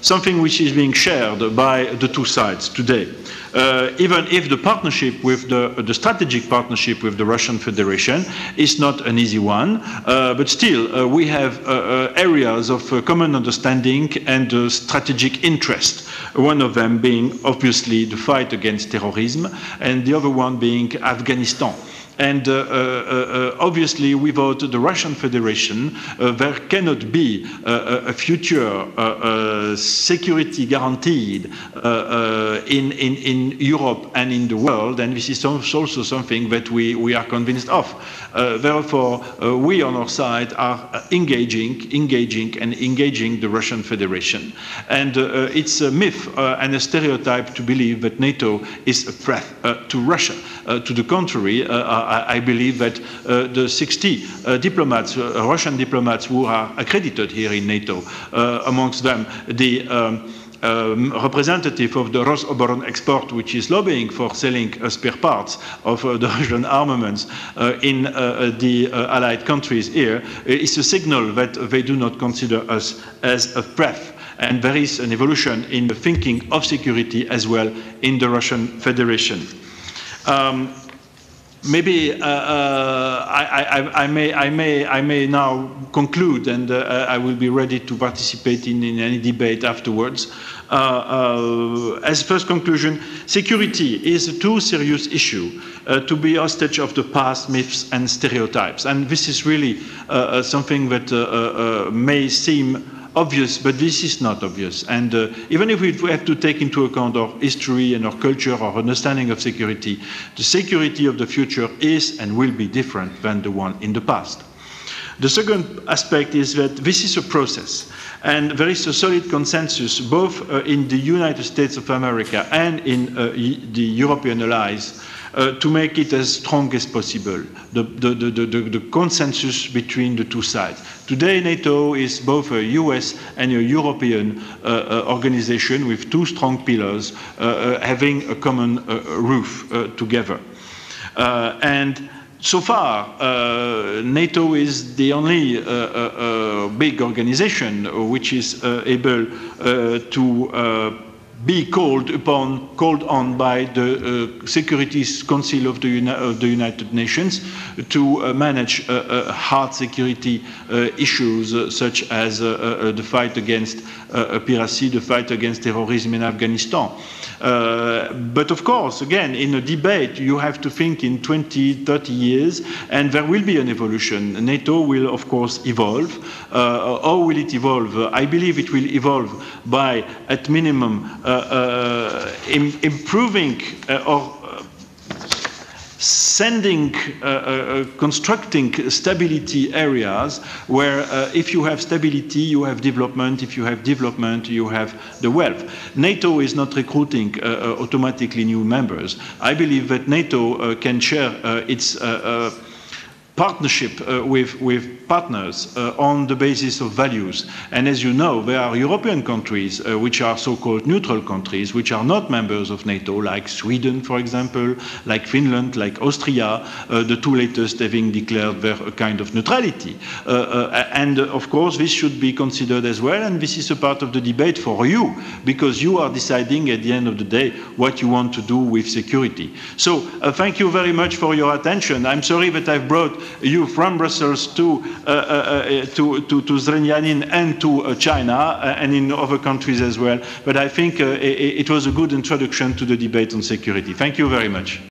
something which is being shared by the two sides today. Even if the partnership with the strategic partnership with the Russian Federation is not an easy one, but still we have areas of common understanding and strategic interest. One of them being obviously the fight against terrorism, and the other one being Afghanistan. And obviously, without the Russian Federation, there cannot be a future security guaranteed in Europe and in the world, and this is also something that we are convinced of. Therefore, we on our side are engaging the Russian Federation. And it's a myth and a stereotype to believe that NATO is a threat to Russia. To the contrary, I believe that the 60 diplomats, Russian diplomats who are accredited here in NATO, amongst them the representative of the Rosoboronexport, which is lobbying for selling spare parts of the Russian armaments in the allied countries here, is a signal that they do not consider us as a threat. And there is an evolution in the thinking of security as well in the Russian Federation. Maybe I may now conclude, and I will be ready to participate in any debate afterwards. As first conclusion, security is a too serious issue to be hostage of the past myths and stereotypes. And this is really something that may seem obvious, but this is not obvious. And even if we have to take into account our history and our culture, our understanding of security, the security of the future is and will be different than the one in the past. The second aspect is that this is a process, and there is a solid consensus both in the United States of America and in the European allies to make it as strong as possible, the consensus between the two sides. Today, NATO is both a US and a European organization with two strong pillars having a common roof together. And so far, NATO is the only big organization which is able to be called on by the Security Council of the United Nations to manage hard security issues such as the fight against piracy, the fight against terrorism in Afghanistan. But of course, again, in a debate, you have to think in 20, 30 years, and there will be an evolution. NATO will, of course, evolve. How will it evolve? I believe it will evolve by, at minimum, improving or constructing stability areas where if you have stability, you have development. If you have development, you have the wealth. NATO is not recruiting automatically new members. I believe that NATO can share its partnership with partners on the basis of values. And as you know, there are European countries which are so-called neutral countries, which are not members of NATO, like Sweden, for example, like Finland, like Austria, the two latest having declared their kind of neutrality. And of course, this should be considered as well, and this is a part of the debate for you, because you are deciding at the end of the day what you want to do with security. So thank you very much for your attention. I'm sorry that I've brought you from Brussels to Zrenjanin and to China and in other countries as well. But I think it was a good introduction to the debate on security. Thank you very much.